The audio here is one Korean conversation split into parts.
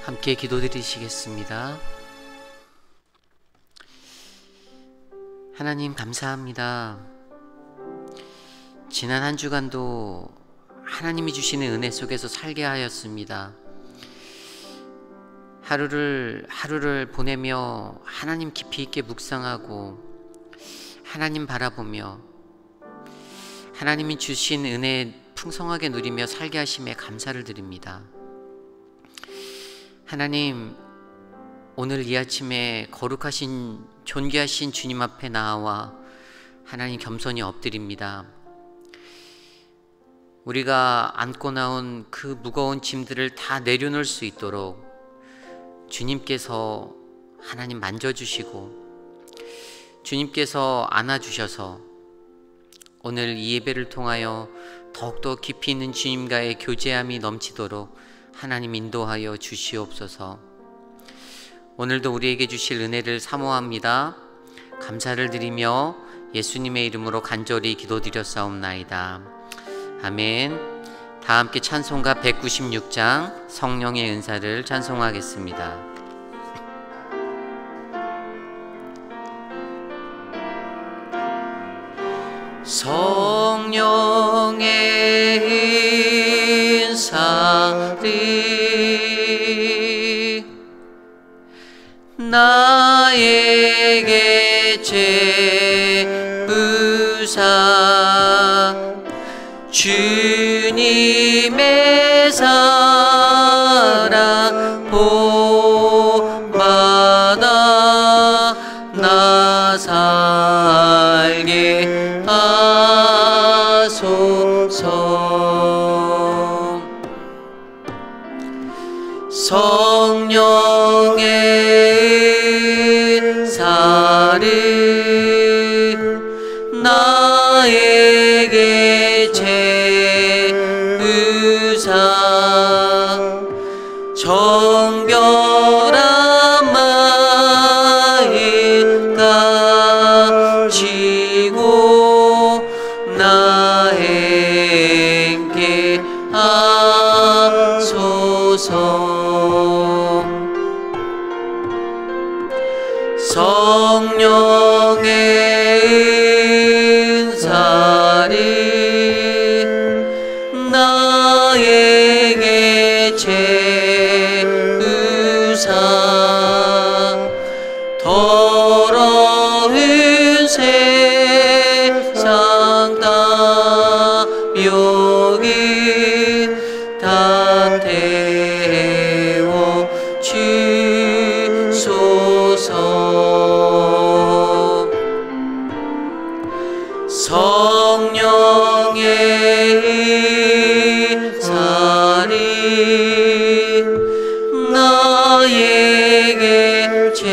함께 기도드리시겠습니다. 하나님 감사합니다. 지난 한 주간도 하나님이 주시는 은혜 속에서 살게 하였습니다. 하루를 보내며 하나님 깊이 있게 묵상하고 하나님 바라보며 하나님이 주신 은혜 풍성하게 누리며 살게 하심에 감사를 드립니다. 하나님, 오늘 이 아침에 거룩하신 존귀하신 주님 앞에 나와 하나님 겸손히 엎드립니다. 우리가 안고 나온 그 무거운 짐들을 다 내려놓을 수 있도록 주님께서 하나님 만져주시고 주님께서 안아주셔서 오늘 이 예배를 통하여 더욱더 깊이 있는 주님과의 교제함이 넘치도록 하나님 인도하여 주시옵소서. 오늘도 우리에게 주실 은혜를 사모합니다. 감사를 드리며 예수님의 이름으로 간절히 기도드렸사옵나이다. 아멘. 다 함께 찬송가 196장 성령의 은사를 찬송하겠습니다. 성령의 은사를 나에게 제부사 주님의 사랑 본받아 나 살게 하소서. 성령의 은사를 나에게 제으사 정결한 마음 가지고 나에게 하소서. 성령의 은사를 나에게 제으사 더러운 세상 따욕이 다 태워 주소서. 성령의 은사를 나에게 제으사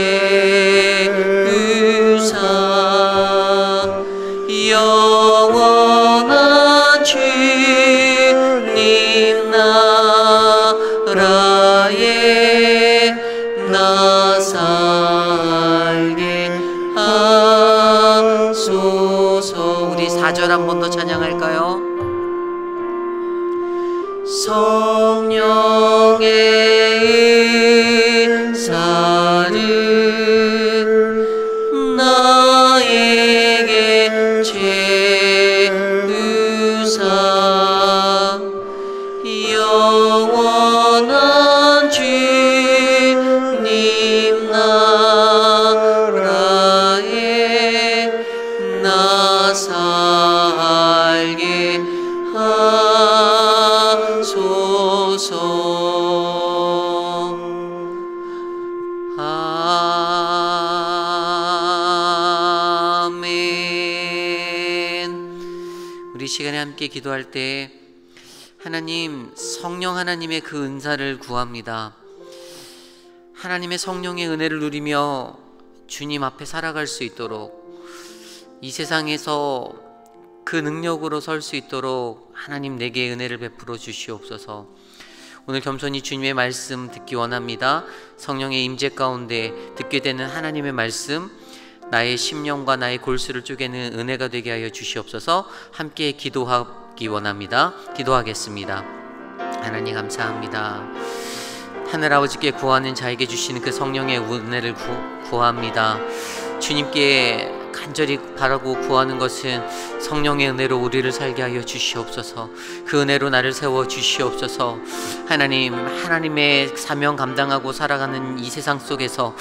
영원한 주님 나라에 나 살게 하소서. 우리 4절 한 번 더 찬양할까요? 성령의 은사를 나에게 제으사 영원한 주님 나라에 나 살게 하소서. 아멘. 우리 시간에 함께 기도할 때 하나님, 성령 하나님의 그 은사를 구합니다. 하나님의 성령의 은혜를 누리며 주님 앞에 살아갈 수 있도록, 이 세상에서 그 능력으로 설 수 있도록 하나님 내게 은혜를 베풀어 주시옵소서. 오늘 겸손히 주님의 말씀 듣기 원합니다. 성령의 임재 가운데 듣게 되는 하나님의 말씀, 나의 심령과 나의 골수를 쪼개는 은혜가 되게 하여 주시옵소서. 함께 기도하기 원합니다. 기도하겠습니다. 하나님 감사합니다. 하늘아버지께 구하는 자에게 주시는 그 성령의 은혜를 구합니다. 주님께 간절히 바라고 구하는 것은 성령의 은혜로 우리를 살게 하여 주시옵소서. 그 은혜로 나를 세워 주시옵소서. 하나님, 하나님의 사명 감당하고 살아가는 이 세상 속에서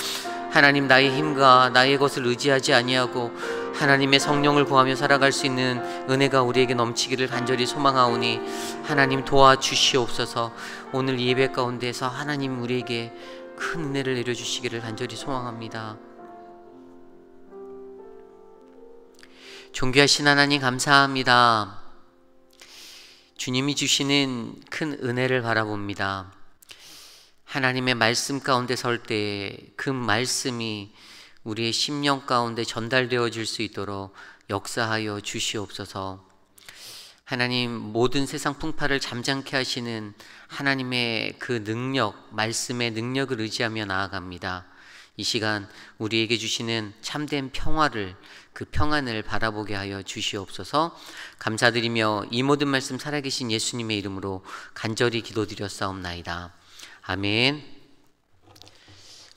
하나님, 나의 힘과 나의 것을 의지하지 아니하고 하나님의 성령을 구하며 살아갈 수 있는 은혜가 우리에게 넘치기를 간절히 소망하오니 하나님 도와주시옵소서. 오늘 이 예배 가운데서 하나님 우리에게 큰 은혜를 내려주시기를 간절히 소망합니다. 존귀하신 하나님 감사합니다. 주님이 주시는 큰 은혜를 바라봅니다. 하나님의 말씀 가운데 설 때 그 말씀이 우리의 심령 가운데 전달되어질 수 있도록 역사하여 주시옵소서. 하나님, 모든 세상 풍파를 잠잠케 하시는 하나님의 그 능력, 말씀의 능력을 의지하며 나아갑니다. 이 시간 우리에게 주시는 참된 평화를, 그 평안을 바라보게 하여 주시옵소서. 감사드리며 이 모든 말씀 살아계신 예수님의 이름으로 간절히 기도드렸사옵나이다. 아멘.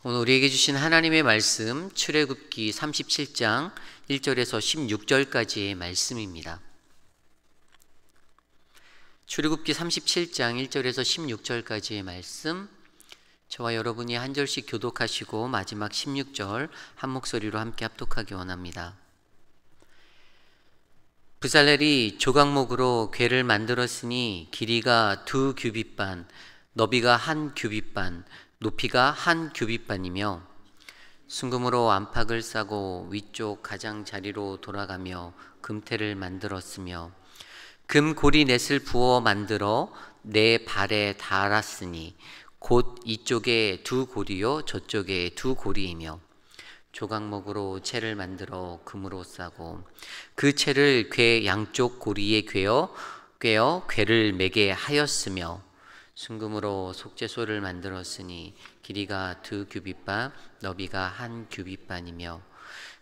오늘 우리에게 주신 하나님의 말씀 출애굽기 37장 1절에서 16절까지의 말씀입니다. 출애굽기 37장 1절에서 16절까지의 말씀, 저와 여러분이 한 절씩 교독하시고 마지막 16절 한 목소리로 함께 합독하기 원합니다. 브살렐이 조각목으로 궤를 만들었으니 길이가 2규빗반, 너비가 1규빗반, 높이가 1규빗반이며 순금으로 안팎을 싸고 위쪽 가장자리로 돌아가며 금테를 만들었으며 금고리 넷을 부어 만들어 네 발에 달았으니 곧 이쪽에 2고리요 저쪽에 2고리이며 조각목으로 채를 만들어 금으로 싸고 그 채를 궤 양쪽 고리에 꿰어 궤를 매게 하였으며 순금으로 속죄소를 만들었으니 길이가 2규빗반, 너비가 1규빗반이며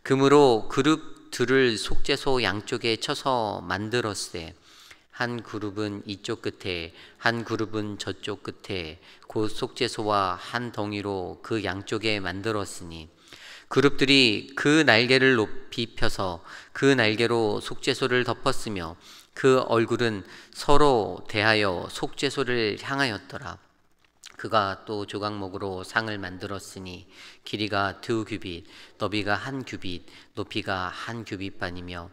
금으로 그룹들을 속죄소 양쪽에 쳐서 만들었으되 한 그룹은 이쪽 끝에 한 그룹은 저쪽 끝에 곧 속죄소와 한 덩이로 그 양쪽에 만들었으니 그룹들이 그 날개를 높이 펴서 그 날개로 속죄소를 덮었으며 그 얼굴은 서로 대하여 속죄소를 향하였더라. 그가 또 조각목으로 상을 만들었으니 길이가 2규빗, 너비가 1규빗, 높이가 1규빗반이며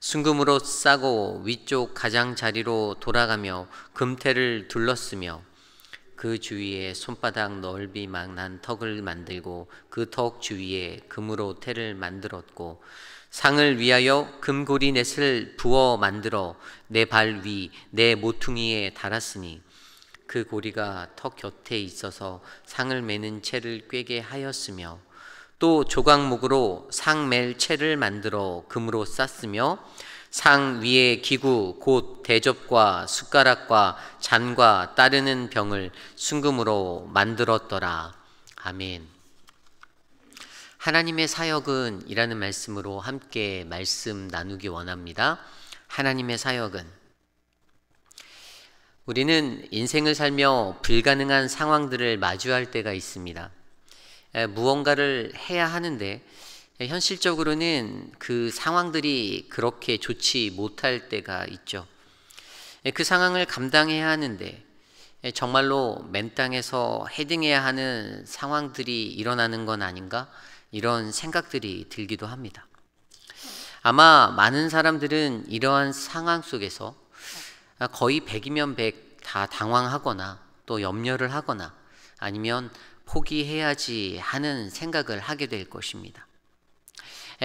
순금으로 싸고 위쪽 가장자리로 돌아가며 금테를 둘렀으며 그 주위에 손바닥 넓이만한 턱을 만들고 그 턱 주위에 금으로 테를 만들었고 상을 위하여 금고리 넷을 부어 만들어 내 발 위 내 모퉁이에 달았으니 그 고리가 턱 곁에 있어서 상을 매는 채를 꿰게 하였으며 또 조각목으로 상 맬 채를 만들어 금으로 쌌으며 상 위에 기구 곧 대접과 숟가락과 잔과 따르는 병을 순금으로 만들었더라. 아멘. 하나님의 사역은 이라는 말씀으로 함께 말씀 나누기 원합니다. 하나님의 사역은, 우리는 인생을 살며 불가능한 상황들을 마주할 때가 있습니다. 무언가를 해야 하는데 현실적으로는 그 상황들이 그렇게 좋지 못할 때가 있죠. 그 상황을 감당해야 하는데 정말로 맨 땅에서 헤딩해야 하는 상황들이 일어나는 건 아닌가? 이런 생각들이 들기도 합니다. 아마 많은 사람들은 이러한 상황 속에서 거의 100이면 100 다 당황하거나 또 염려를 하거나 아니면 포기해야지 하는 생각을 하게 될 것입니다.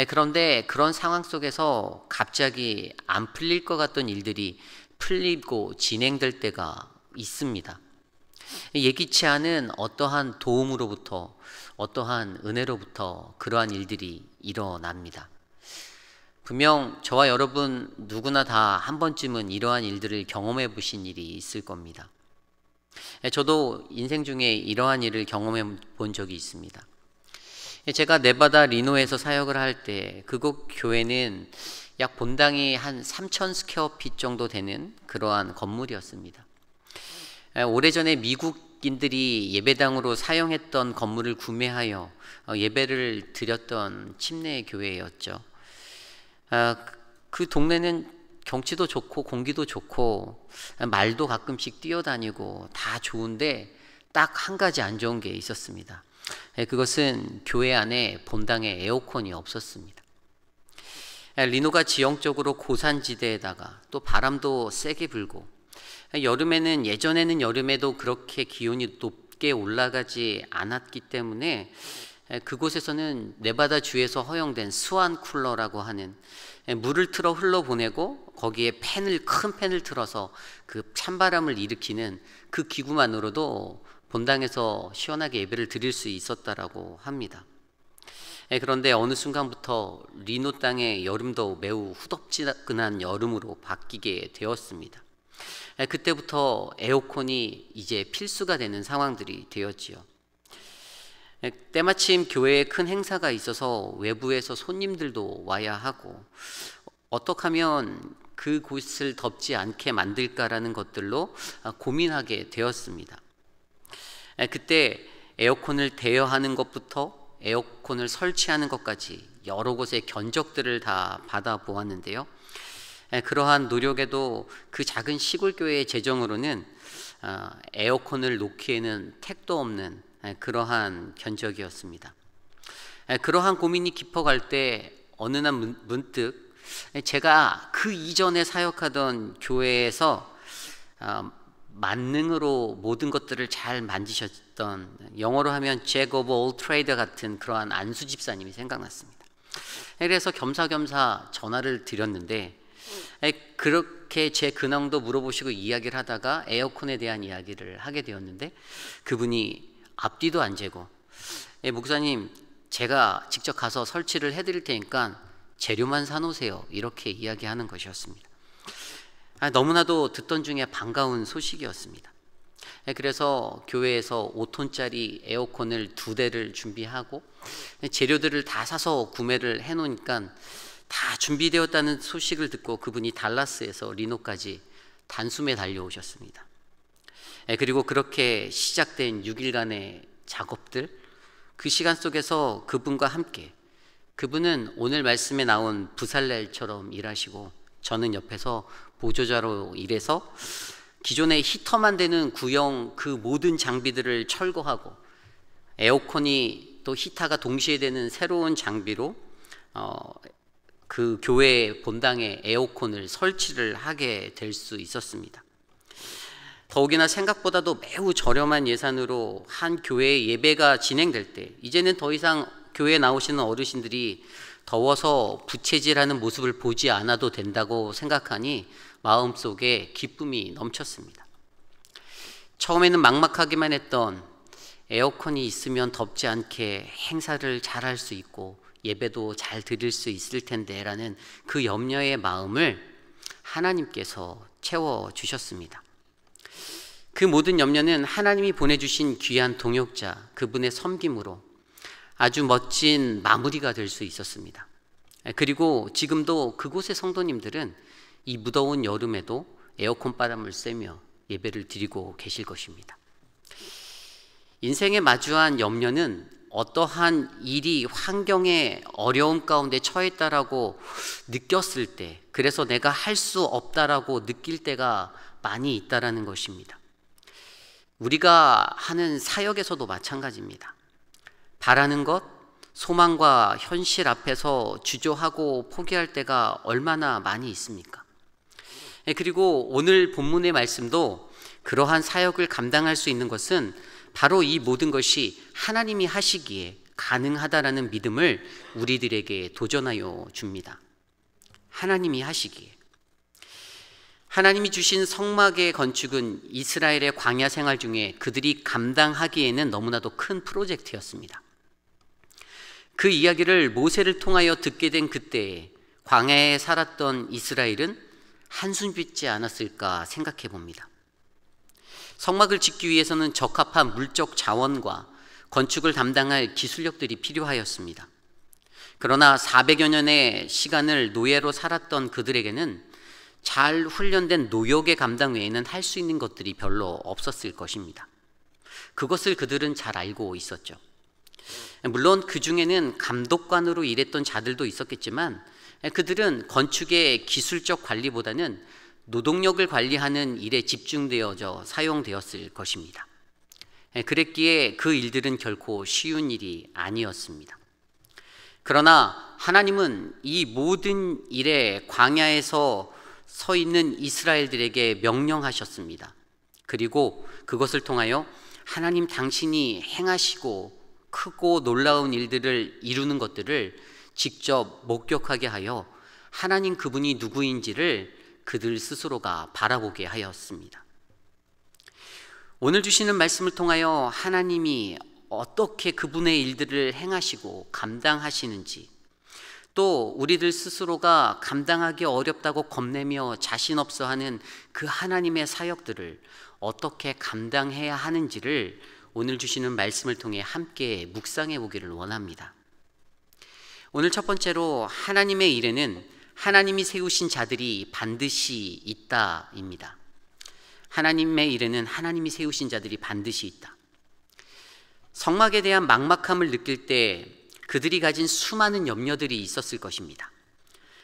그런데 그런 상황 속에서 갑자기 안 풀릴 것 같던 일들이 풀리고 진행될 때가 있습니다. 예기치 않은 어떠한 도움으로부터, 어떠한 은혜로부터 그러한 일들이 일어납니다. 분명 저와 여러분 누구나 다 한 번쯤은 이러한 일들을 경험해 보신 일이 있을 겁니다. 저도 인생 중에 이러한 일을 경험해 본 적이 있습니다. 제가 네바다 리노에서 사역을 할 때 그곳 교회는 약 본당이 한 3,000 스퀘어핏 정도 되는 그러한 건물이었습니다. 오래전에 미국 이웃인들이 예배당으로 사용했던 건물을 구매하여 예배를 드렸던 침례 교회였죠. 그 동네는 경치도 좋고 공기도 좋고 말도 가끔씩 뛰어다니고 다 좋은데 딱 한 가지 안 좋은 게 있었습니다. 그것은 교회 안에 본당에 에어컨이 없었습니다. 리노가 지형적으로 고산지대에다가 또 바람도 세게 불고, 여름에는 예전에는 여름에도 그렇게 기온이 높게 올라가지 않았기 때문에 그곳에서는 네바다 주에서 허용된 스완 쿨러라고 하는, 물을 틀어 흘러보내고 거기에 큰 팬을 틀어서 그 찬바람을 일으키는 그 기구만으로도 본당에서 시원하게 예배를 드릴 수 있었다라고 합니다. 그런데 어느 순간부터 리노 땅의 여름도 매우 후덥지근한 여름으로 바뀌게 되었습니다. 그때부터 에어컨이 이제 필수가 되는 상황들이 되었지요. 때마침 교회에 큰 행사가 있어서 외부에서 손님들도 와야 하고, 어떻게 하면 그곳을 덥지 않게 만들까라는 것들로 고민하게 되었습니다. 그때 에어컨을 대여하는 것부터 에어컨을 설치하는 것까지 여러 곳의 견적들을 다 받아보았는데요. 그러한 노력에도 그 작은 시골 교회의 재정으로는 에어컨을 놓기에는 택도 없는 그러한 견적이었습니다. 그러한 고민이 깊어갈 때 어느 날 문득 제가 그 이전에 사역하던 교회에서 만능으로 모든 것들을 잘 만지셨던, 영어로 하면 잭 오브 올 트레이더 같은 그러한 안수 집사님이 생각났습니다. 그래서 겸사겸사 전화를 드렸는데, 그렇게 제 근황도 물어보시고 이야기를 하다가 에어컨에 대한 이야기를 하게 되었는데, 그분이 앞뒤도 안 재고 목사님, 제가 직접 가서 설치를 해드릴 테니까 재료만 사놓으세요, 이렇게 이야기하는 것이었습니다. 너무나도 듣던 중에 반가운 소식이었습니다. 그래서 교회에서 5톤짜리 에어컨을 2대를 준비하고 재료들을 다 사서 구매를 해놓으니까 다 준비되었다는 소식을 듣고 그분이 달라스에서 리노까지 단숨에 달려오셨습니다. 그리고 그렇게 시작된 6일간의 작업들, 그 시간 속에서 그분과 함께, 그분은 오늘 말씀에 나온 부살렐처럼 일하시고 저는 옆에서 보조자로 일해서 기존의 히터만 되는 구형 그 모든 장비들을 철거하고, 에어컨이 또 히터가 동시에 되는 새로운 장비로 그 교회 본당에 에어컨을 설치를 하게 될 수 있었습니다. 더욱이나 생각보다도 매우 저렴한 예산으로 한 교회의 예배가 진행될 때, 이제는 더 이상 교회에 나오시는 어르신들이 더워서 부채질하는 모습을 보지 않아도 된다고 생각하니 마음속에 기쁨이 넘쳤습니다. 처음에는 막막하기만 했던, 에어컨이 있으면 덥지 않게 행사를 잘 할 수 있고 예배도 잘 드릴 수 있을 텐데 라는 그 염려의 마음을 하나님께서 채워주셨습니다. 그 모든 염려는 하나님이 보내주신 귀한 동역자, 그분의 섬김으로 아주 멋진 마무리가 될 수 있었습니다. 그리고 지금도 그곳의 성도님들은 이 무더운 여름에도 에어컨 바람을 쐬며 예배를 드리고 계실 것입니다. 인생에 마주한 염려는 어떠한 일이 환경의 어려움 가운데 처했다라고 느꼈을 때, 그래서 내가 할 수 없다라고 느낄 때가 많이 있다라는 것입니다. 우리가 하는 사역에서도 마찬가지입니다. 바라는 것, 소망과 현실 앞에서 주저하고 포기할 때가 얼마나 많이 있습니까? 그리고 오늘 본문의 말씀도 그러한 사역을 감당할 수 있는 것은 바로 이 모든 것이 하나님이 하시기에 가능하다라는 믿음을 우리들에게 도전하여 줍니다. 하나님이 하시기에. 하나님이 주신 성막의 건축은 이스라엘의 광야 생활 중에 그들이 감당하기에는 너무나도 큰 프로젝트였습니다. 그 이야기를 모세를 통하여 듣게 된 그때에 광야에 살았던 이스라엘은 한숨 짓지 않았을까 생각해 봅니다. 성막을 짓기 위해서는 적합한 물적 자원과 건축을 담당할 기술력들이 필요하였습니다. 그러나 400여 년의 시간을 노예로 살았던 그들에게는 잘 훈련된 노역의 감당 외에는 할 수 있는 것들이 별로 없었을 것입니다. 그것을 그들은 잘 알고 있었죠. 물론 그 중에는 감독관으로 일했던 자들도 있었겠지만 그들은 건축의 기술적 관리보다는 노동력을 관리하는 일에 집중되어져 사용되었을 것입니다. 그랬기에 그 일들은 결코 쉬운 일이 아니었습니다. 그러나 하나님은 이 모든 일에 광야에서 서 있는 이스라엘들에게 명령하셨습니다. 그리고 그것을 통하여 하나님 당신이 행하시고 크고 놀라운 일들을 이루는 것들을 직접 목격하게 하여 하나님 그분이 누구인지를 그들 스스로가 바라보게 하였습니다. 오늘 주시는 말씀을 통하여 하나님이 어떻게 그분의 일들을 행하시고 감당하시는지, 또 우리들 스스로가 감당하기 어렵다고 겁내며 자신 없어 하는 그 하나님의 사역들을 어떻게 감당해야 하는지를 오늘 주시는 말씀을 통해 함께 묵상해 보기를 원합니다. 오늘 첫 번째로 하나님의 일에는 하나님이 세우신 자들이 반드시 있다입니다. 하나님의 일에는 하나님이 세우신 자들이 반드시 있다. 성막에 대한 막막함을 느낄 때 그들이 가진 수많은 염려들이 있었을 것입니다.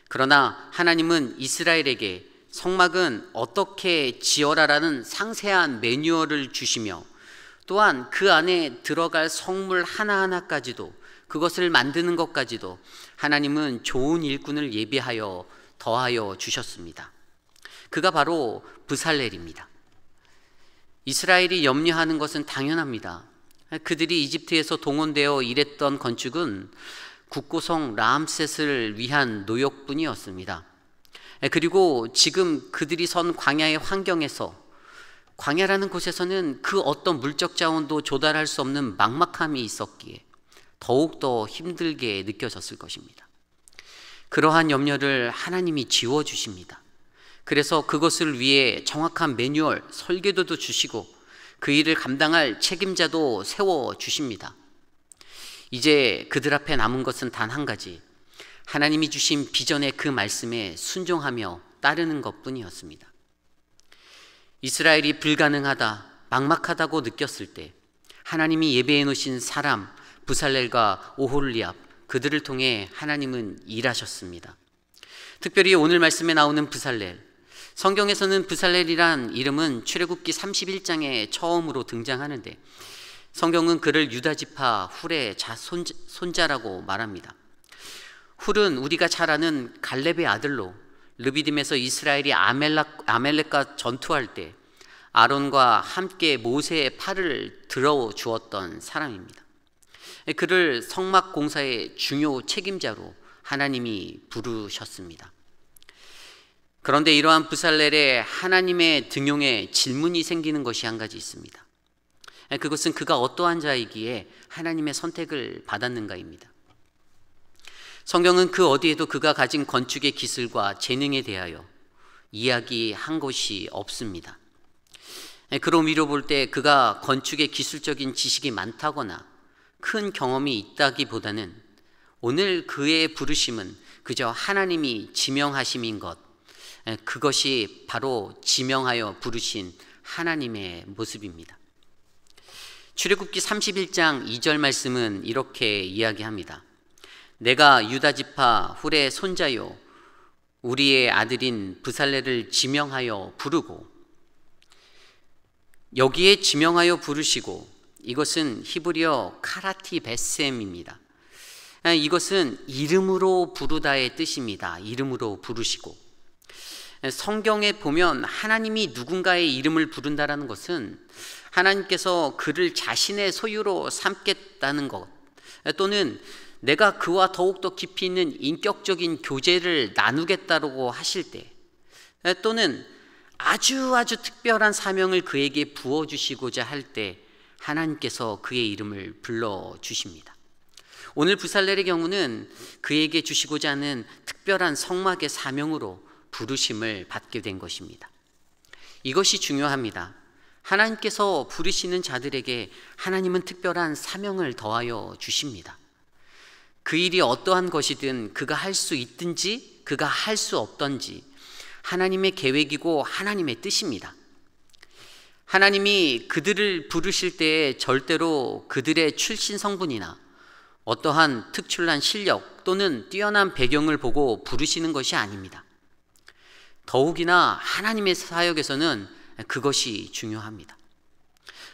그러나 하나님은 이스라엘에게 성막은 어떻게 지어라라는 상세한 매뉴얼을 주시며 또한 그 안에 들어갈 성물 하나하나까지도, 그것을 만드는 것까지도 하나님은 좋은 일꾼을 예비하여 더하여 주셨습니다. 그가 바로 브살렐입니다. 이스라엘이 염려하는 것은 당연합니다. 그들이 이집트에서 동원되어 일했던 건축은 국고성 라암셋을 위한 노역뿐이었습니다. 그리고 지금 그들이 선 광야의 환경에서, 광야라는 곳에서는 그 어떤 물적 자원도 조달할 수 없는 막막함이 있었기에 더욱더 힘들게 느껴졌을 것입니다. 그러한 염려를 하나님이 지워주십니다. 그래서 그것을 위해 정확한 매뉴얼, 설계도도 주시고 그 일을 감당할 책임자도 세워주십니다. 이제 그들 앞에 남은 것은 단 한 가지, 하나님이 주신 비전의 그 말씀에 순종하며 따르는 것뿐이었습니다. 이스라엘이 불가능하다, 막막하다고 느꼈을 때 하나님이 예배해 놓으신 사람 브살렐과 오홀리압, 그들을 통해 하나님은 일하셨습니다. 특별히 오늘 말씀에 나오는 브살렐, 성경에서는 브살렐이란 이름은 출애굽기 31장에 처음으로 등장하는데 성경은 그를 유다지파 훌의 손자라고 말합니다. 훌은 우리가 잘 아는 갈렙의 아들로 르비딤에서 이스라엘이 아멜렉과 전투할 때 아론과 함께 모세의 팔을 들어 주었던 사람입니다. 그를 성막 공사의 중요 책임자로 하나님이 부르셨습니다. 그런데 이러한 브살렐의 하나님의 등용에 질문이 생기는 것이 한 가지 있습니다. 그것은 그가 어떠한 자이기에 하나님의 선택을 받았는가입니다. 성경은 그 어디에도 그가 가진 건축의 기술과 재능에 대하여 이야기한 것이 없습니다. 그런 위로 볼 때 그가 건축의 기술적인 지식이 많다거나 큰 경험이 있다기보다는 오늘 그의 부르심은 그저 하나님이 지명하심인 것, 그것이 바로 지명하여 부르신 하나님의 모습입니다. 출애굽기 31장 2절 말씀은 이렇게 이야기합니다. 내가 유다지파 훌의 손자요 우리의 아들인 브살렐을 지명하여 부르고, 여기에 지명하여 부르시고, 이것은 히브리어 카라티 베셈입니다. 이것은 이름으로 부르다의 뜻입니다. 이름으로 부르시고, 성경에 보면 하나님이 누군가의 이름을 부른다라는 것은 하나님께서 그를 자신의 소유로 삼겠다는 것, 또는 내가 그와 더욱더 깊이 있는 인격적인 교제를 나누겠다고 하실 때, 또는 아주 특별한 사명을 그에게 부어주시고자 할 때 하나님께서 그의 이름을 불러주십니다. 오늘 브살렐의 경우는 그에게 주시고자 하는 특별한 성막의 사명으로 부르심을 받게 된 것입니다. 이것이 중요합니다. 하나님께서 부르시는 자들에게 하나님은 특별한 사명을 더하여 주십니다. 그 일이 어떠한 것이든 그가 할 수 있든지 그가 할 수 없든지 하나님의 계획이고 하나님의 뜻입니다. 하나님이 그들을 부르실 때에 절대로 그들의 출신 성분이나 어떠한 특출난 실력 또는 뛰어난 배경을 보고 부르시는 것이 아닙니다. 더욱이나 하나님의 사역에서는 그것이 중요합니다.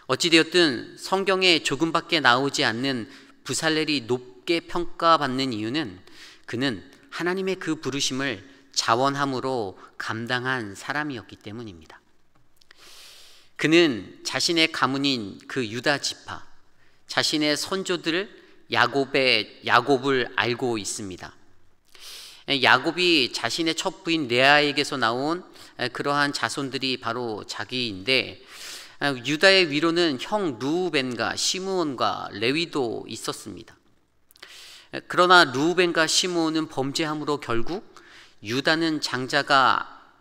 어찌되었든 성경에 조금밖에 나오지 않는 부살렐이 높게 평가받는 이유는 그는 하나님의 그 부르심을 자원함으로 감당한 사람이었기 때문입니다. 그는 자신의 가문인 그 유다 지파, 자신의 선조들 야곱을 알고 있습니다. 야곱이 자신의 첫 부인 레아에게서 나온 그러한 자손들이 바로 자기인데, 유다의 위로는 형 르우벤과 시므온과 레위도 있었습니다. 그러나 르우벤과 시므온은 범죄함으로 결국 유다는 장자가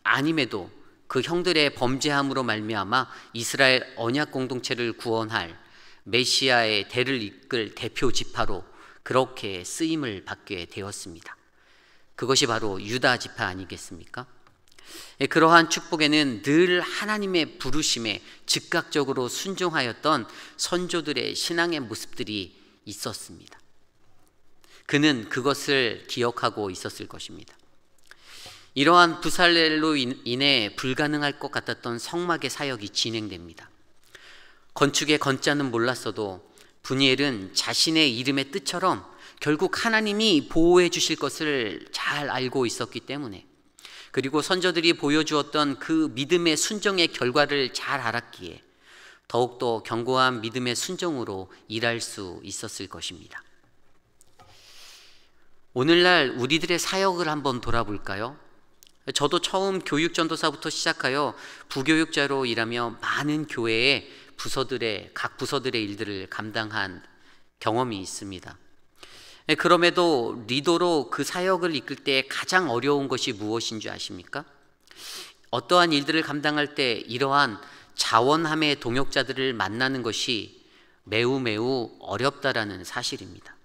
아님에도 그 형들의 범죄함으로 말미암아 이스라엘 언약 공동체를 구원할 메시아의 대를 이끌 대표 지파로 그렇게 쓰임을 받게 되었습니다. 그것이 바로 유다 지파 아니겠습니까? 그러한 축복에는 늘 하나님의 부르심에 즉각적으로 순종하였던 선조들의 신앙의 모습들이 있었습니다. 그는 그것을 기억하고 있었을 것입니다. 이러한 부살렐로 인해 불가능할 것 같았던 성막의 사역이 진행됩니다. 건축의 건자는 몰랐어도 브니엘은 자신의 이름의 뜻처럼 결국 하나님이 보호해 주실 것을 잘 알고 있었기 때문에, 그리고 선조들이 보여주었던 그 믿음의 순종의 결과를 잘 알았기에 더욱더 견고한 믿음의 순종으로 일할 수 있었을 것입니다. 오늘날 우리들의 사역을 한번 돌아볼까요? 저도 처음 교육전도사부터 시작하여 부교육자로 일하며 많은 교회의 각 부서들의 일들을 감당한 경험이 있습니다. 그럼에도 리더로 그 사역을 이끌 때 가장 어려운 것이 무엇인 줄 아십니까? 어떠한 일들을 감당할 때 이러한 자원함의 동역자들을 만나는 것이 매우 어렵다라는 사실입니다.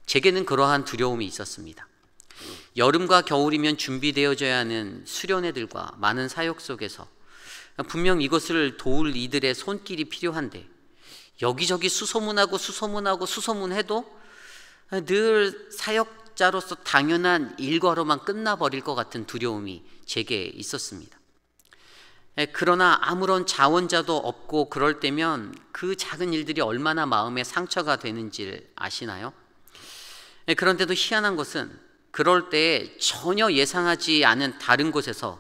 제게는 그러한 두려움이 있었습니다. 여름과 겨울이면 준비되어져야 하는 수련회들과 많은 사역 속에서 분명 이것을 도울 이들의 손길이 필요한데 여기저기 수소문해도 늘 사역자로서 당연한 일과로만 끝나버릴 것 같은 두려움이 제게 있었습니다. 그러나 아무런 자원자도 없고 그럴 때면 그 작은 일들이 얼마나 마음에 상처가 되는지를 아시나요? 그런데도 희한한 것은 그럴 때 전혀 예상하지 않은 다른 곳에서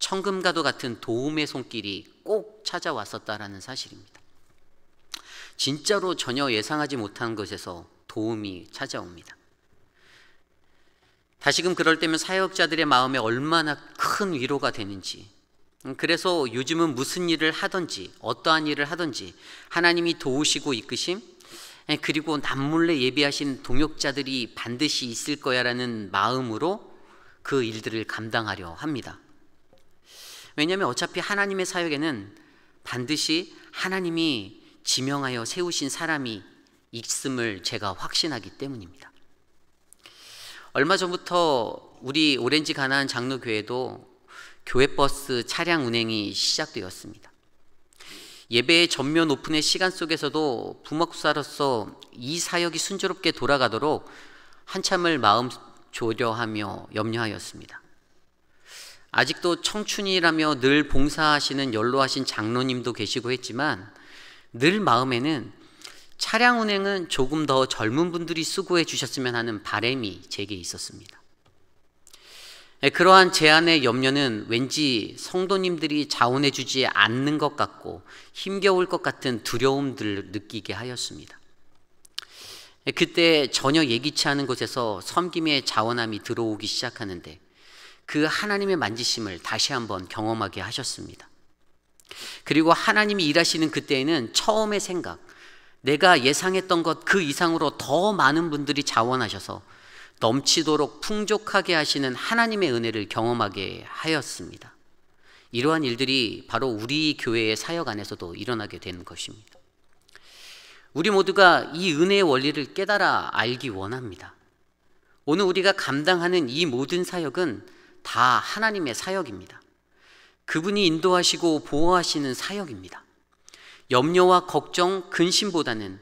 천금과도 같은 도움의 손길이 꼭 찾아왔었다라는 사실입니다. 진짜로 전혀 예상하지 못한 곳에서 도움이 찾아옵니다. 다시금 그럴 때면 사역자들의 마음에 얼마나 큰 위로가 되는지, 그래서 요즘은 무슨 일을 하든지 어떠한 일을 하든지 하나님이 도우시고 이끄심, 그리고 남몰래 예비하신 동역자들이 반드시 있을 거야 라는 마음으로 그 일들을 감당하려 합니다. 왜냐하면 어차피 하나님의 사역에는 반드시 하나님이 지명하여 세우신 사람이 있음을 제가 확신하기 때문입니다. 얼마 전부터 우리 오렌지 가나안 장로교회도 교회버스 차량 운행이 시작되었습니다. 예배의 전면 오픈의 시간 속에서도 부목사로서 이 사역이 순조롭게 돌아가도록 한참을 마음 조려하며 염려하였습니다. 아직도 청춘이라며 늘 봉사하시는 연로하신 장로님도 계시고 했지만 늘 마음에는 차량 운행은 조금 더 젊은 분들이 수고해 주셨으면 하는 바람이 제게 있었습니다. 그러한 제안의 염려는 왠지 성도님들이 자원해 주지 않는 것 같고 힘겨울 것 같은 두려움들을 느끼게 하였습니다. 그때 전혀 예기치 않은 곳에서 섬김의 자원함이 들어오기 시작하는데 그 하나님의 만지심을 다시 한번 경험하게 하셨습니다. 그리고 하나님이 일하시는 그때에는 처음의 생각, 내가 예상했던 것 그 이상으로 더 많은 분들이 자원하셔서 넘치도록 풍족하게 하시는 하나님의 은혜를 경험하게 하였습니다. 이러한 일들이 바로 우리 교회의 사역 안에서도 일어나게 되는 것입니다. 우리 모두가 이 은혜의 원리를 깨달아 알기 원합니다. 오늘 우리가 감당하는 이 모든 사역은 다 하나님의 사역입니다. 그분이 인도하시고 보호하시는 사역입니다. 염려와 걱정, 근심보다는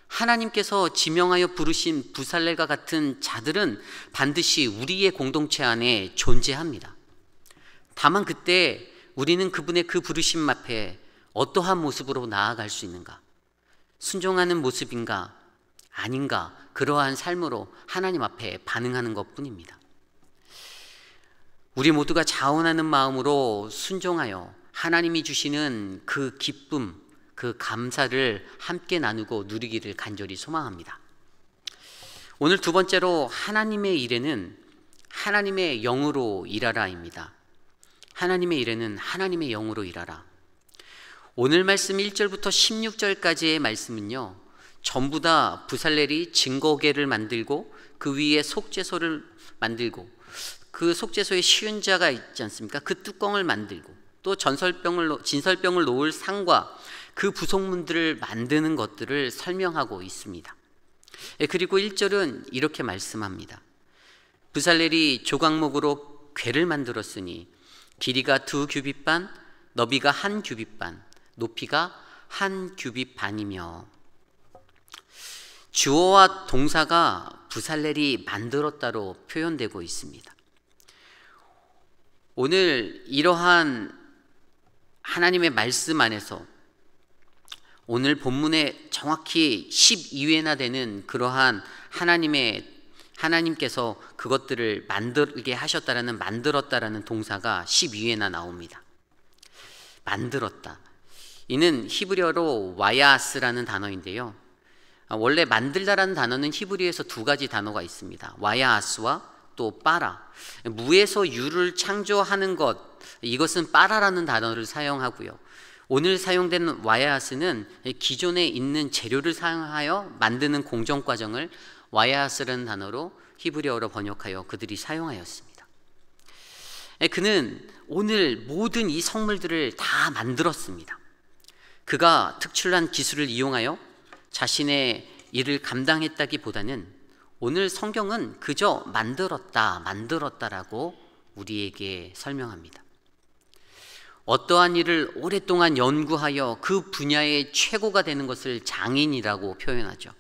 하나님께서 지명하여 부르신 부살렐과 같은 자들은 반드시 우리의 공동체 안에 존재합니다. 다만 그때 우리는 그분의 그 부르심 앞에 어떠한 모습으로 나아갈 수 있는가? 순종하는 모습인가? 아닌가? 그러한 삶으로 하나님 앞에 반응하는 것뿐입니다. 우리 모두가 자원하는 마음으로 순종하여 하나님이 주시는 그 기쁨, 그 감사를 함께 나누고 누리기를 간절히 소망합니다. 오늘 두 번째로 하나님의 일에는 하나님의 영으로 일하라입니다. 하나님의 일에는 하나님의 영으로 일하라. 오늘 말씀 1절부터 16절까지의 말씀은요, 전부 다 부살렐이 증거궤를 만들고 그 위에 속죄소를 만들고 그 속죄소에 시은자가 있지 않습니까? 그 뚜껑을 만들고 또 진설병을 놓을 상과 그 부속문들을 만드는 것들을 설명하고 있습니다. 그리고 1절은 이렇게 말씀합니다. 부살렐이 조각목으로 궤를 만들었으니 길이가 2규빗 반, 너비가 1규빗 반, 높이가 1규빗 반이며. 주어와 동사가 부살렐이 만들었다로 표현되고 있습니다. 오늘 이러한 하나님의 말씀 안에서 오늘 본문에 정확히 12회나 되는 그러한 하나님께서 그것들을 만들게 하셨다라는 만들었다라는 동사가 12회나 나옵니다. 만들었다. 이는 히브리어로 와야스라는 단어인데요. 원래 만들다라는 단어는 히브리어에서 두 가지 단어가 있습니다. 와야스와 또 빠라. 무에서 유를 창조하는 것, 이것은 빠라라는 단어를 사용하고요. 오늘 사용된 와야스는 기존에 있는 재료를 사용하여 만드는 공정 과정을 와야스라는 단어로 히브리어로 번역하여 그들이 사용하였습니다. 그는 오늘 모든 이 성물들을 다 만들었습니다. 그가 특출난 기술을 이용하여 자신의 일을 감당했다기보다는 오늘 성경은 그저 만들었다라고 우리에게 설명합니다. 어떠한 일을 오랫동안 연구하여 그 분야의 최고가 되는 것을 장인이라고 표현하죠.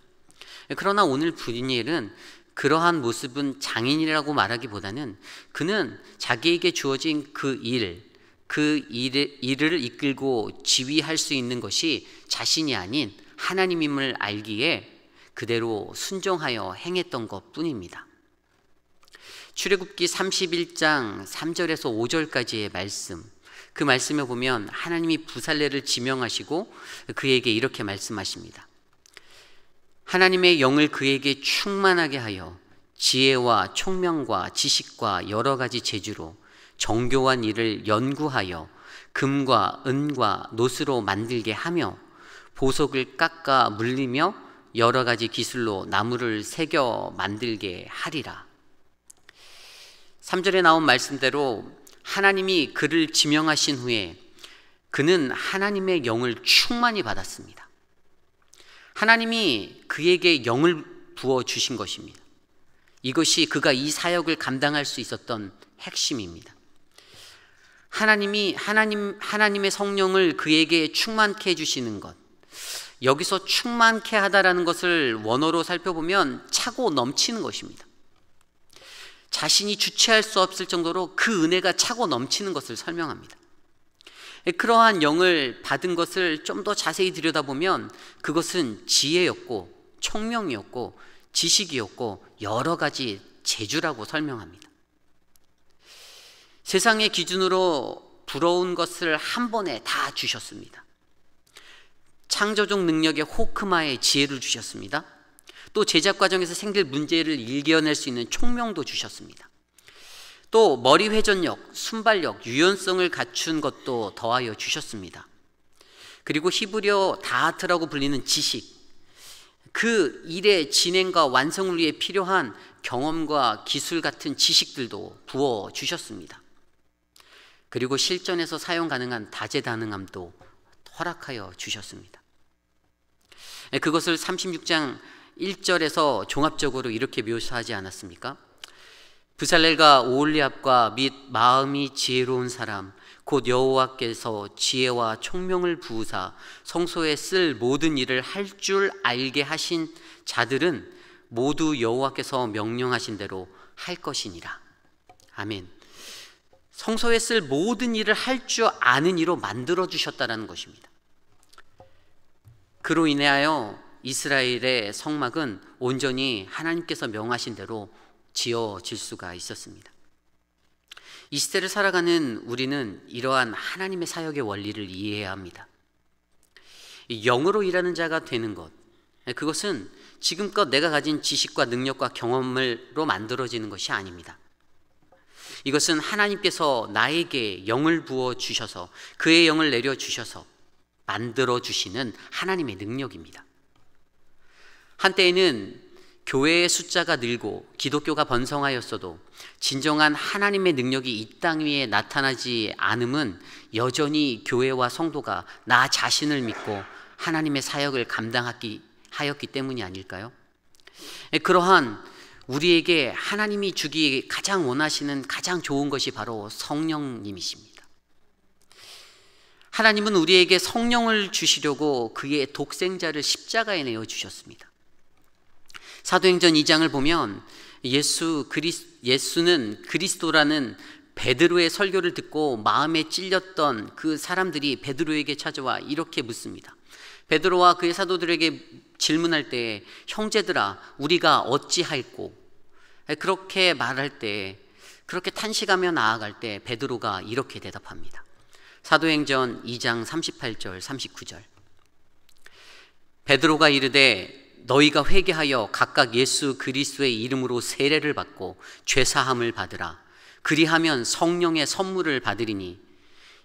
그러나 오늘 분이엘은 그러한 모습은 장인이라고 말하기보다는 그는 자기에게 주어진 그 일을 이끌고 지휘할 수 있는 것이 자신이 아닌 하나님임을 알기에 그대로 순종하여 행했던 것뿐입니다. 출애굽기 31장 3절에서 5절까지의 말씀, 그 말씀에 보면 하나님이 부살렐을 지명하시고 그에게 이렇게 말씀하십니다. 하나님의 영을 그에게 충만하게 하여 지혜와 총명과 지식과 여러 가지 재주로 정교한 일을 연구하여 금과 은과 노스로 만들게 하며 보석을 깎아 물리며 여러 가지 기술로 나무를 새겨 만들게 하리라. 3절에 나온 말씀대로 하나님이 그를 지명하신 후에 그는 하나님의 영을 충만히 받았습니다. 하나님이 그에게 영을 부어주신 것입니다. 이것이 그가 이 사역을 감당할 수 있었던 핵심입니다. 하나님의 성령을 그에게 충만케 해주시는 것, 여기서 충만케 하다라는 것을 원어로 살펴보면 차고 넘치는 것입니다. 자신이 주체할 수 없을 정도로 그 은혜가 차고 넘치는 것을 설명합니다. 그러한 영을 받은 것을 좀 더 자세히 들여다보면 그것은 지혜였고 총명이었고 지식이었고 여러 가지 재주라고 설명합니다. 세상의 기준으로 부러운 것을 한 번에 다 주셨습니다. 창조적 능력의 호크마의 지혜를 주셨습니다. 또 제작 과정에서 생길 문제를 일견낼 수 있는 총명도 주셨습니다. 또 머리 회전력, 순발력, 유연성을 갖춘 것도 더하여 주셨습니다. 그리고 히브리어 다하트라고 불리는 지식, 그 일의 진행과 완성을 위해 필요한 경험과 기술 같은 지식들도 부어 주셨습니다. 그리고 실전에서 사용 가능한 다재다능함도 허락하여 주셨습니다. 그것을 36장 1절에서 종합적으로 이렇게 묘사하지 않았습니까? 부살렐과 오홀리압과 및 마음이 지혜로운 사람 곧 여호와께서 지혜와 총명을 부으사 성소에 쓸 모든 일을 할 줄 알게 하신 자들은 모두 여호와께서 명령하신 대로 할 것이니라. 아멘. 성소에 쓸 모든 일을 할 줄 아는 이로 만들어 주셨다는 것입니다. 그로 인하여 이스라엘의 성막은 온전히 하나님께서 명하신 대로 지어질 수가 있었습니다. 이 시대를 살아가는 우리는 이러한 하나님의 사역의 원리를 이해해야 합니다. 영으로 일하는 자가 되는 것, 그것은 지금껏 내가 가진 지식과 능력과 경험으로 만들어지는 것이 아닙니다. 이것은 하나님께서 나에게 영을 부어 주셔서 그의 영을 내려 주셔서 만들어 주시는 하나님의 능력입니다. 한때에는 교회의 숫자가 늘고 기독교가 번성하였어도 진정한 하나님의 능력이 이 땅 위에 나타나지 않음은 여전히 교회와 성도가 나 자신을 믿고 하나님의 사역을 감당하였기 때문이 아닐까요? 그러한 우리에게 하나님이 주기 가장 원하시는 가장 좋은 것이 바로 성령님이십니다. 하나님은 우리에게 성령을 주시려고 그의 독생자를 십자가에 내어 주셨습니다. 사도행전 2장을 보면 예수는 그리스도라는 베드로의 설교를 듣고 마음에 찔렸던 그 사람들이 베드로에게 찾아와 이렇게 묻습니다. 베드로와 그의 사도들에게 질문할 때 형제들아 우리가 어찌할꼬? 그렇게 말할 때, 그렇게 탄식하며 나아갈 때 베드로가 이렇게 대답합니다. 사도행전 2장 38절 39절 베드로가 이르되 너희가 회개하여 각각 예수 그리스도의 이름으로 세례를 받고 죄사함을 받으라. 그리하면 성령의 선물을 받으리니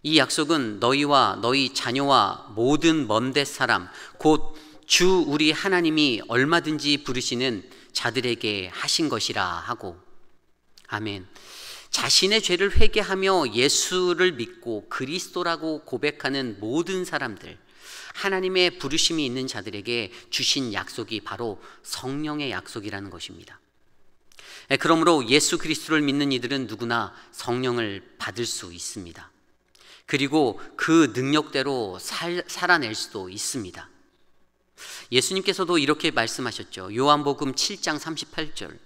이 약속은 너희와 너희 자녀와 모든 먼데 사람 곧 주 우리 하나님이 얼마든지 부르시는 자들에게 하신 것이라 하고. 아멘. 자신의 죄를 회개하며 예수를 믿고 그리스도라고 고백하는 모든 사람들, 하나님의 부르심이 있는 자들에게 주신 약속이 바로 성령의 약속이라는 것입니다. 그러므로 예수 그리스도를 믿는 이들은 누구나 성령을 받을 수 있습니다. 그리고 그 능력대로 살아낼 수도 있습니다. 예수님께서도 이렇게 말씀하셨죠. 요한복음 7장 38절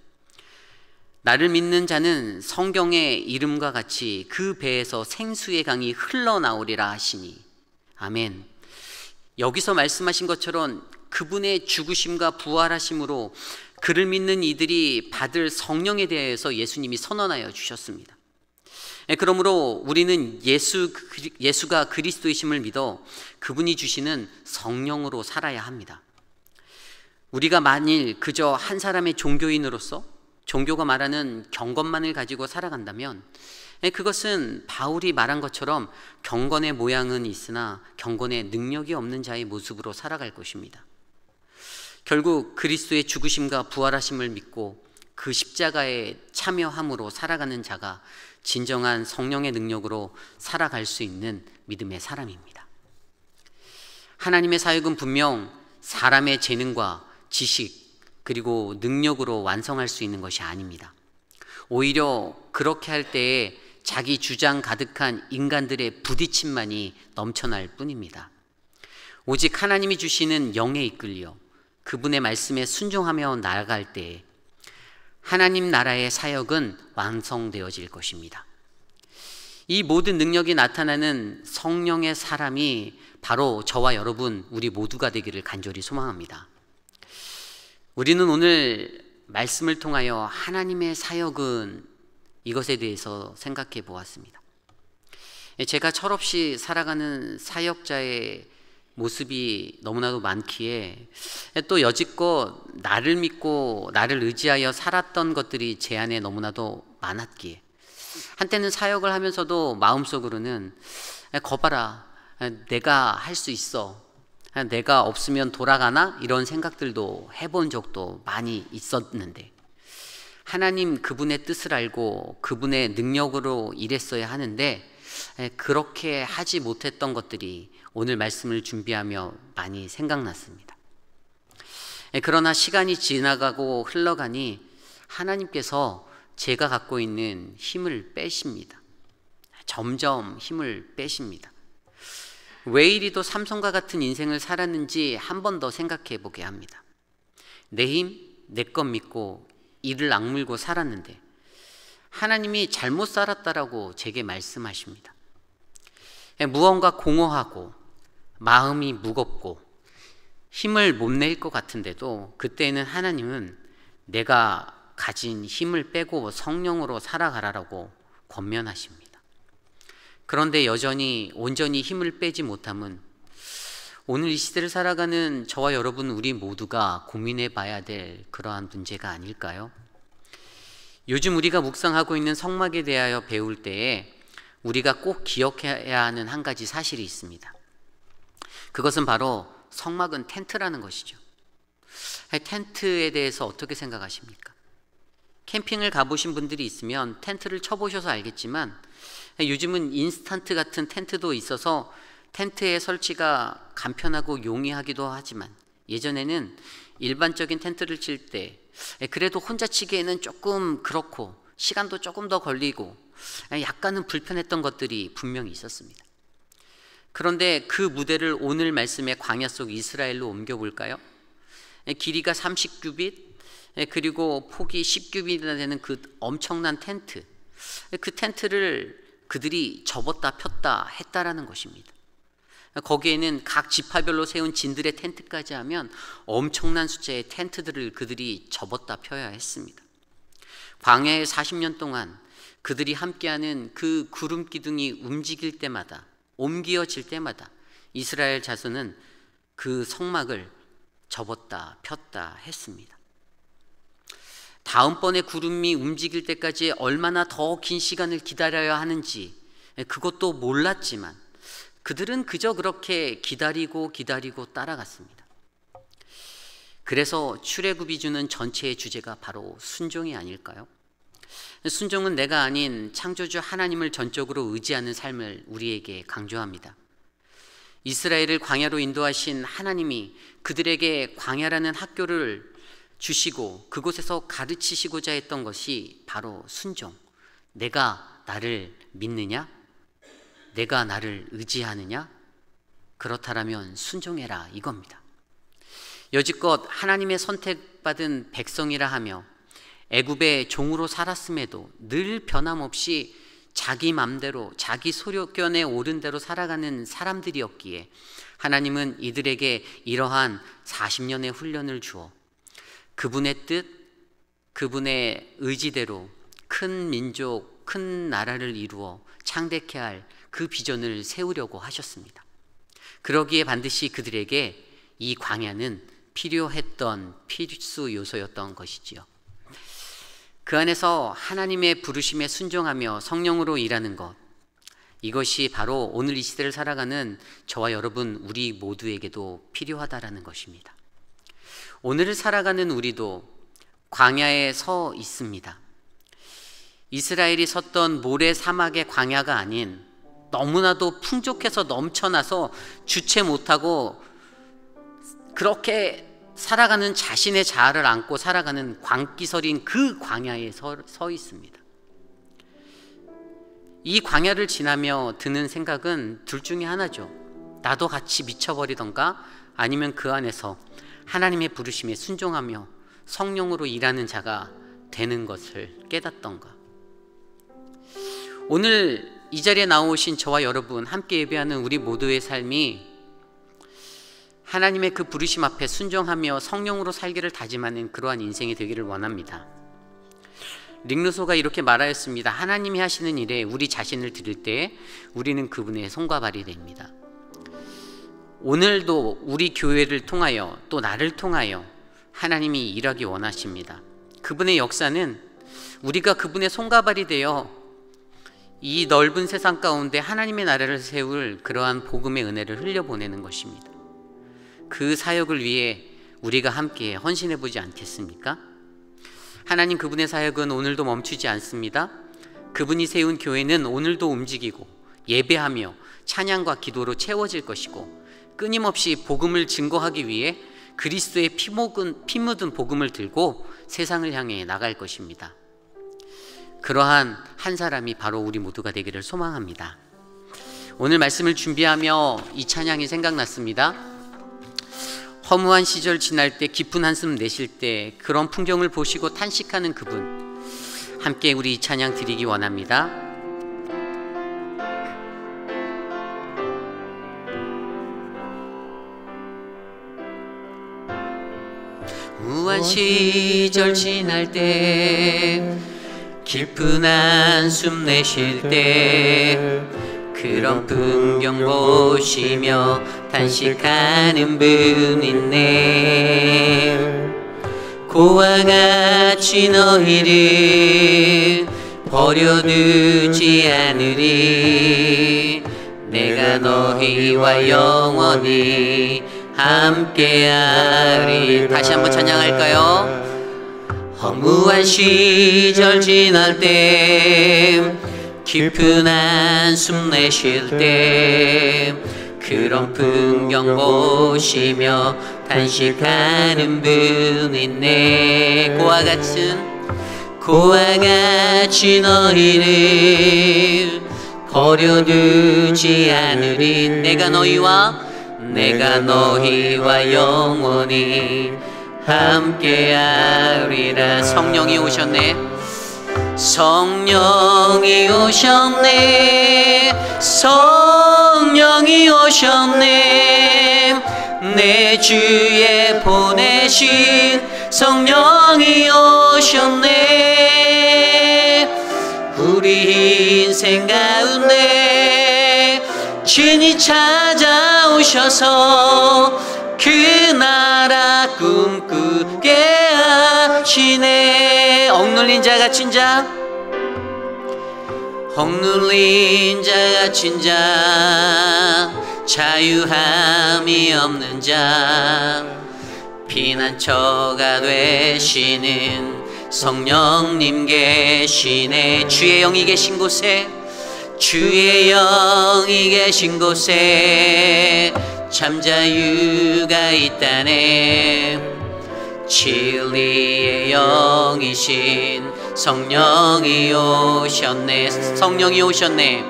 나를 믿는 자는 성경의 이름과 같이 그 배에서 생수의 강이 흘러나오리라 하시니. 아멘. 여기서 말씀하신 것처럼 그분의 죽으심과 부활하심으로 그를 믿는 이들이 받을 성령에 대해서 예수님이 선언하여 주셨습니다. 그러므로 우리는 예수가 그리스도이심을 믿어 그분이 주시는 성령으로 살아야 합니다. 우리가 만일 그저 한 사람의 종교인으로서 종교가 말하는 경건만을 가지고 살아간다면 그것은 바울이 말한 것처럼 경건의 모양은 있으나 경건의 능력이 없는 자의 모습으로 살아갈 것입니다. 결국 그리스도의 죽으심과 부활하심을 믿고 그 십자가에 참여함으로 살아가는 자가 진정한 성령의 능력으로 살아갈 수 있는 믿음의 사람입니다. 하나님의 사역은 분명 사람의 재능과 지식 그리고 능력으로 완성할 수 있는 것이 아닙니다. 오히려 그렇게 할 때에 자기 주장 가득한 인간들의 부딪힘만이 넘쳐날 뿐입니다. 오직 하나님이 주시는 영에 이끌려 그분의 말씀에 순종하며 나아갈 때에 하나님 나라의 사역은 완성되어질 것입니다. 이 모든 능력이 나타나는 성령의 사람이 바로 저와 여러분 우리 모두가 되기를 간절히 소망합니다. 우리는 오늘 말씀을 통하여 하나님의 사역은 이것에 대해서 생각해 보았습니다. 제가 철없이 살아가는 사역자의 모습이 너무나도 많기에 또 여지껏 나를 믿고 나를 의지하여 살았던 것들이 제 안에 너무나도 많았기에 한때는 사역을 하면서도 마음속으로는 거봐라, 내가 할 수 있어, 내가 없으면 돌아가나? 이런 생각들도 해본 적도 많이 있었는데 하나님 그분의 뜻을 알고 그분의 능력으로 일했어야 하는데 그렇게 하지 못했던 것들이 오늘 말씀을 준비하며 많이 생각났습니다. 그러나 시간이 지나가고 흘러가니 하나님께서 제가 갖고 있는 힘을 빼십니다. 점점 힘을 빼십니다. 왜 이리도 삼손과 같은 인생을 살았는지 한 번 더 생각해 보게 합니다. 내 힘, 내 것 믿고 이를 악물고 살았는데 하나님이 잘못 살았다라고 제게 말씀하십니다. 무언가 공허하고 마음이 무겁고 힘을 못 낼 것 같은데도 그때는 하나님은 내가 가진 힘을 빼고 성령으로 살아가라라고 권면하십니다. 그런데 여전히 온전히 힘을 빼지 못함은 오늘 이 시대를 살아가는 저와 여러분 우리 모두가 고민해 봐야 될 그러한 문제가 아닐까요? 요즘 우리가 묵상하고 있는 성막에 대하여 배울 때에 우리가 꼭 기억해야 하는 한 가지 사실이 있습니다. 그것은 바로 성막은 텐트라는 것이죠. 텐트에 대해서 어떻게 생각하십니까? 캠핑을 가보신 분들이 있으면 텐트를 쳐보셔서 알겠지만 요즘은 인스턴트 같은 텐트도 있어서 텐트의 설치가 간편하고 용이하기도 하지만 예전에는 일반적인 텐트를 칠 때 그래도 혼자 치기에는 조금 그렇고 시간도 조금 더 걸리고 약간은 불편했던 것들이 분명히 있었습니다. 그런데 그 무대를 오늘 말씀의 광야 속 이스라엘로 옮겨볼까요? 길이가 30규빗 그리고 폭이 10규빗이나 되는 그 엄청난 텐트, 그 텐트를 그들이 접었다 폈다 했다라는 것입니다. 거기에는 각 지파별로 세운 진들의 텐트까지 하면 엄청난 숫자의 텐트들을 그들이 접었다 펴야 했습니다. 광야의 40년 동안 그들이 함께하는 그 구름 기둥이 움직일 때마다 옮겨질 때마다 이스라엘 자손은 그 성막을 접었다 폈다 했습니다. 다음번에 구름이 움직일 때까지 얼마나 더 긴 시간을 기다려야 하는지 그것도 몰랐지만 그들은 그저 그렇게 기다리고 따라갔습니다. 그래서 출애굽이 주는 전체의 주제가 바로 순종이 아닐까요? 순종은 내가 아닌 창조주 하나님을 전적으로 의지하는 삶을 우리에게 강조합니다. 이스라엘을 광야로 인도하신 하나님이 그들에게 광야라는 학교를 주시고 그곳에서 가르치시고자 했던 것이 바로 순종. 내가 나를 믿느냐? 내가 나를 의지하느냐? 그렇다면 순종해라 이겁니다. 여지껏 하나님의 선택받은 백성이라 하며 애굽의 종으로 살았음에도 늘 변함없이 자기 맘대로 자기 소견에 오른 대로 살아가는 사람들이었기에 하나님은 이들에게 이러한 40년의 훈련을 주어 그분의 뜻, 그분의 의지대로 큰 민족, 큰 나라를 이루어 창대케 할 그 비전을 세우려고 하셨습니다. 그러기에 반드시 그들에게 이 광야는 필요했던 필수 요소였던 것이지요. 그 안에서 하나님의 부르심에 순종하며 성령으로 일하는 것, 이것이 바로 오늘 이 시대를 살아가는 저와 여러분 우리 모두에게도 필요하다라는 것입니다. 오늘을 살아가는 우리도 광야에 서 있습니다. 이스라엘이 섰던 모래 사막의 광야가 아닌 너무나도 풍족해서 넘쳐나서 주체 못하고 그렇게 살아가는 자신의 자아를 안고 살아가는 광기설인 그 광야에 서 있습니다. 이 광야를 지나며 드는 생각은 둘 중에 하나죠. 나도 같이 미쳐버리던가 아니면 그 안에서 하나님의 부르심에 순종하며 성령으로 일하는 자가 되는 것을 깨닫던가. 오늘 이 자리에 나오신 저와 여러분 함께 예배하는 우리 모두의 삶이 하나님의 그 부르심 앞에 순종하며 성령으로 살기를 다짐하는 그러한 인생이 되기를 원합니다. 릭루소가 이렇게 말하였습니다. 하나님이 하시는 일에 우리 자신을 드릴 때 우리는 그분의 손과 발이 됩니다. 오늘도 우리 교회를 통하여 또 나를 통하여 하나님이 일하기 원하십니다. 그분의 역사는 우리가 그분의 손과 발이 되어 이 넓은 세상 가운데 하나님의 나라를 세울 그러한 복음의 은혜를 흘려보내는 것입니다. 그 사역을 위해 우리가 함께 헌신해 보지 않겠습니까? 하나님 그분의 사역은 오늘도 멈추지 않습니다. 그분이 세운 교회는 오늘도 움직이고 예배하며 찬양과 기도로 채워질 것이고 끊임없이 복음을 증거하기 위해 그리스도의 피 묻은 복음을 들고 세상을 향해 나갈 것입니다. 그러한 한 사람이 바로 우리 모두가 되기를 소망합니다. 오늘 말씀을 준비하며 이 찬양이 생각났습니다. 허무한 시절 지날 때 깊은 한숨 내쉴 때 그런 풍경을 보시고 탄식하는 그분, 함께 우리 이 찬양 드리기 원합니다. 무한 시절 지날 때 깊은 한숨 내쉴 때 그런 풍경 보시며 탄식하는 분 있네. 고와 같이 너희를 버려두지 않으리. 내가 너희와 영원히 함께하리. 다시 한번 찬양할까요? 허무한 시절 지날 때 깊은 한숨 내쉴 때 그런 풍경 보시며 탄식하는 분 있네. 고와 같이 너희를 버려두지 않으리. 내가 너희와 영원히 함께하리라. 성령이 오셨네. 성령이 오셨네. 성령이 오셨네. 내 주에 보내신 성령이 오셨네. 우리 인생 가운데 친히 찾아오셔서 그 나라 꿈꾸게 하시네. 억눌린 자 갇힌 자, 억눌린 자 갇힌 자, 자유함이 없는 자, 피난처가 되시는 성령님 계시네. 주의 영이 계신 곳에, 주의 영이 계신 곳에 참 자유가 있다네. 진리의 영이신 성령이 오셨네. 성령이 오셨네.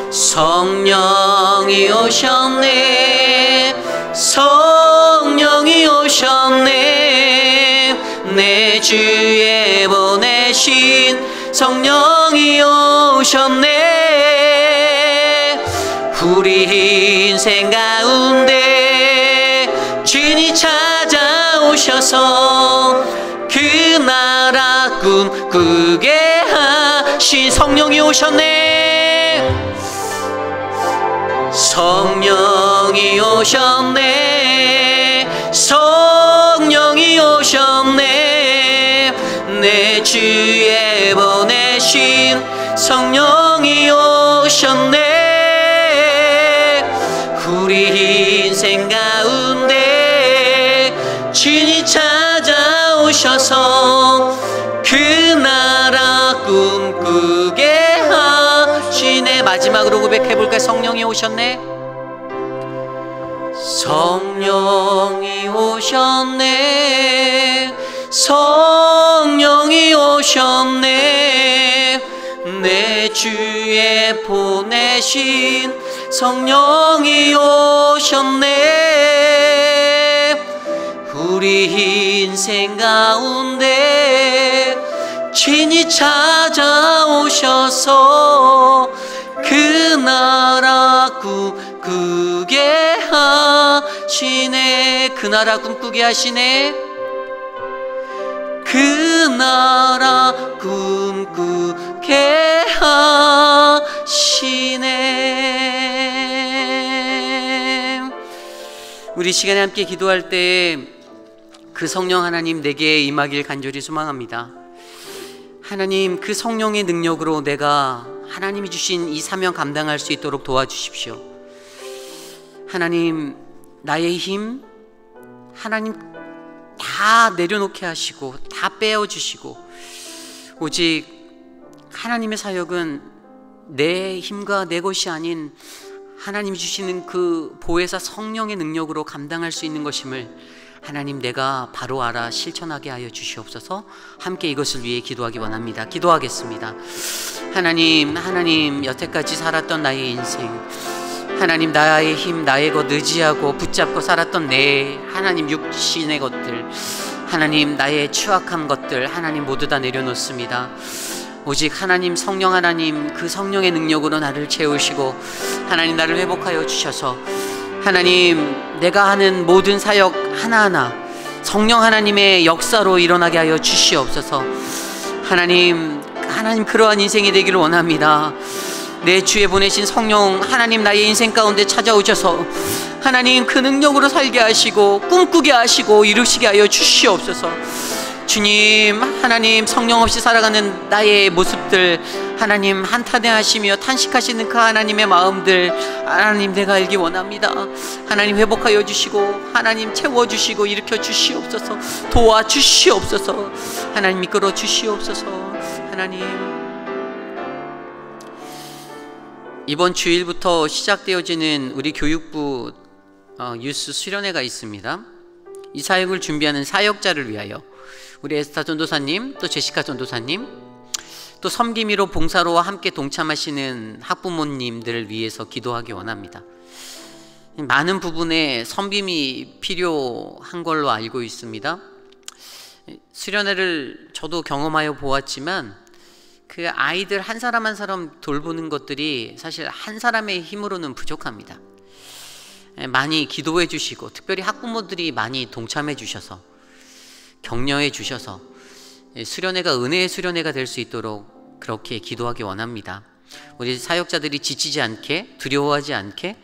성령이 오셨네. 성령이 오셨네. 내 주에 보내신 성령이 오셨네. 우리 인생 가운데 주인이 찾아오셔서 그 나라 꿈꾸게 하신 성령이 오셨네. 성령이 오셨네. 성령이 오셨네. 내 주에 보내신 성령이 오셨네. 우리 인생 가운데 친히 찾아오셔서 그 나라 꿈꾸게 하시네. 마지막으로 고백해볼까요? 성령이 오셨네. 성령이 오셨네. 성령이 오셨네. 내 주에 보내신 성령이 오셨네. 우리 인생 가운데 친히 찾아오셔서 그 나라 꿈꾸게 하시네. 그 나라 꿈꾸게 하시네. 그 나라 꿈꾸게 하시네. 우리 시간에 함께 기도할 때 그 성령 하나님 내게 임하길 간절히 소망합니다. 하나님, 그 성령의 능력으로 내가 하나님이 주신 이 사명 감당할 수 있도록 도와주십시오. 하나님, 나의 힘 하나님 다 내려놓게 하시고 다 빼어주시고, 오직 하나님의 사역은 내 힘과 내 것이 아닌 하나님이 주시는 그 보혜사 성령의 능력으로 감당할 수 있는 것임을 하나님 내가 바로 알아 실천하게 하여 주시옵소서. 함께 이것을 위해 기도하기 원합니다. 기도하겠습니다. 하나님 여태까지 살았던 나의 인생, 하나님 나의 힘, 나의 것 의지하고 붙잡고 살았던 내 하나님 육신의 것들, 하나님 나의 추악한 것들 하나님 모두 다 내려놓습니다. 오직 하나님 성령 하나님 그 성령의 능력으로 나를 채우시고 하나님 나를 회복하여 주셔서 하나님 내가 하는 모든 사역 하나하나 성령 하나님의 역사로 일어나게 하여 주시옵소서. 하나님 그러한 인생이 되기를 원합니다. 내 주에 보내신 성령 하나님 나의 인생 가운데 찾아오셔서 하나님 그 능력으로 살게 하시고 꿈꾸게 하시고 이루시게 하여 주시옵소서. 주님 하나님 성령 없이 살아가는 나의 모습들 하나님 한탄해하시며 탄식하시는 그 하나님의 마음들 하나님 내가 알기 원합니다. 하나님 회복하여 주시고 하나님 채워주시고 일으켜 주시옵소서. 도와주시옵소서. 하나님 이끌어 주시옵소서. 하나님 이번 주일부터 시작되어지는 우리 교육부 유스 수련회가 있습니다. 이 사역을 준비하는 사역자를 위하여 우리 에스타 전도사님, 또 제시카 전도사님, 또 섬김이로 봉사로와 함께 동참하시는 학부모님들을 위해서 기도하기 원합니다. 많은 부분에 섬김이 필요한 걸로 알고 있습니다. 수련회를 저도 경험하여 보았지만 그 아이들 한 사람 한 사람 돌보는 것들이 사실 한 사람의 힘으로는 부족합니다. 많이 기도해 주시고 특별히 학부모들이 많이 동참해 주셔서 격려해 주셔서 수련회가 은혜의 수련회가 될 수 있도록 그렇게 기도하기 원합니다. 우리 사역자들이 지치지 않게 두려워하지 않게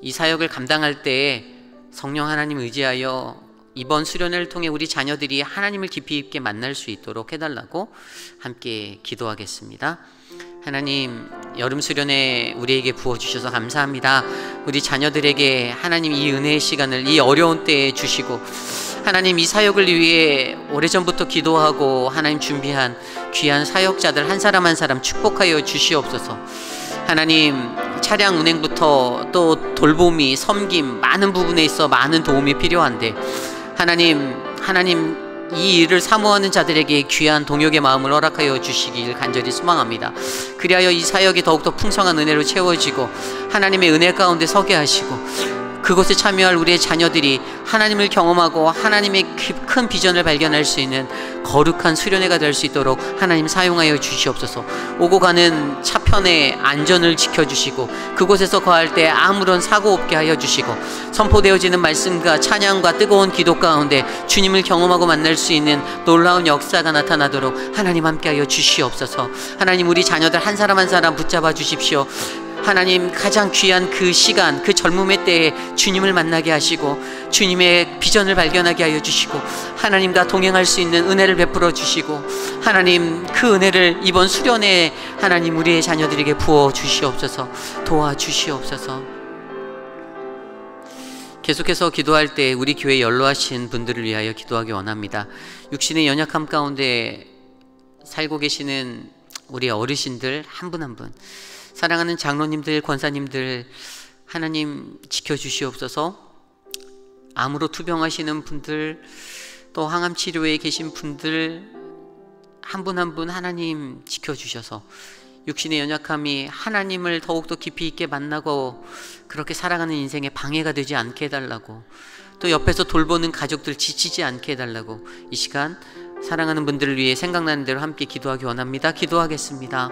이 사역을 감당할 때에 성령 하나님 의지하여 이번 수련회를 통해 우리 자녀들이 하나님을 깊이 있게 만날 수 있도록 해달라고 함께 기도하겠습니다. 하나님 여름 수련회 우리에게 부어주셔서 감사합니다. 우리 자녀들에게 하나님 이 은혜의 시간을 이 어려운 때에 주시고 하나님 이 사역을 위해 오래전부터 기도하고 하나님 준비한 귀한 사역자들 한 사람 한 사람 축복하여 주시옵소서. 하나님 차량 운행부터 또 돌봄이 섬김 많은 부분에 있어 많은 도움이 필요한데 하나님 이 일을 사모하는 자들에게 귀한 동역의 마음을 허락하여 주시길 간절히 소망합니다. 그리하여 이 사역이 더욱더 풍성한 은혜로 채워지고 하나님의 은혜 가운데 서게 하시고 그곳에 참여할 우리의 자녀들이 하나님을 경험하고 하나님의 큰 비전을 발견할 수 있는 거룩한 수련회가 될 수 있도록 하나님 사용하여 주시옵소서. 오고 가는 차편의 안전을 지켜주시고 그곳에서 거할 때 아무런 사고 없게 하여 주시고 선포되어지는 말씀과 찬양과 뜨거운 기도 가운데 주님을 경험하고 만날 수 있는 놀라운 역사가 나타나도록 하나님 함께하여 주시옵소서. 하나님 우리 자녀들 한 사람 한 사람 붙잡아 주십시오. 하나님 가장 귀한 그 시간 그 젊음의 때에 주님을 만나게 하시고 주님의 비전을 발견하게 하여 주시고 하나님과 동행할 수 있는 은혜를 베풀어 주시고 하나님 그 은혜를 이번 수련회에 하나님 우리의 자녀들에게 부어 주시옵소서. 도와주시옵소서. 계속해서 기도할 때 우리 교회에 연로하신 분들을 위하여 기도하기 원합니다. 육신의 연약함 가운데 살고 계시는 우리 어르신들 한 분 한 분, 사랑하는 장로님들, 권사님들 하나님 지켜주시옵소서. 암으로 투병하시는 분들, 또 항암 치료에 계신 분들 한 분 한 분 하나님 지켜주셔서 육신의 연약함이 하나님을 더욱더 깊이 있게 만나고 그렇게 살아가는 인생에 방해가 되지 않게 해달라고, 또 옆에서 돌보는 가족들 지치지 않게 해달라고 이 시간 사랑하는 분들을 위해 생각나는 대로 함께 기도하기 원합니다. 기도하겠습니다.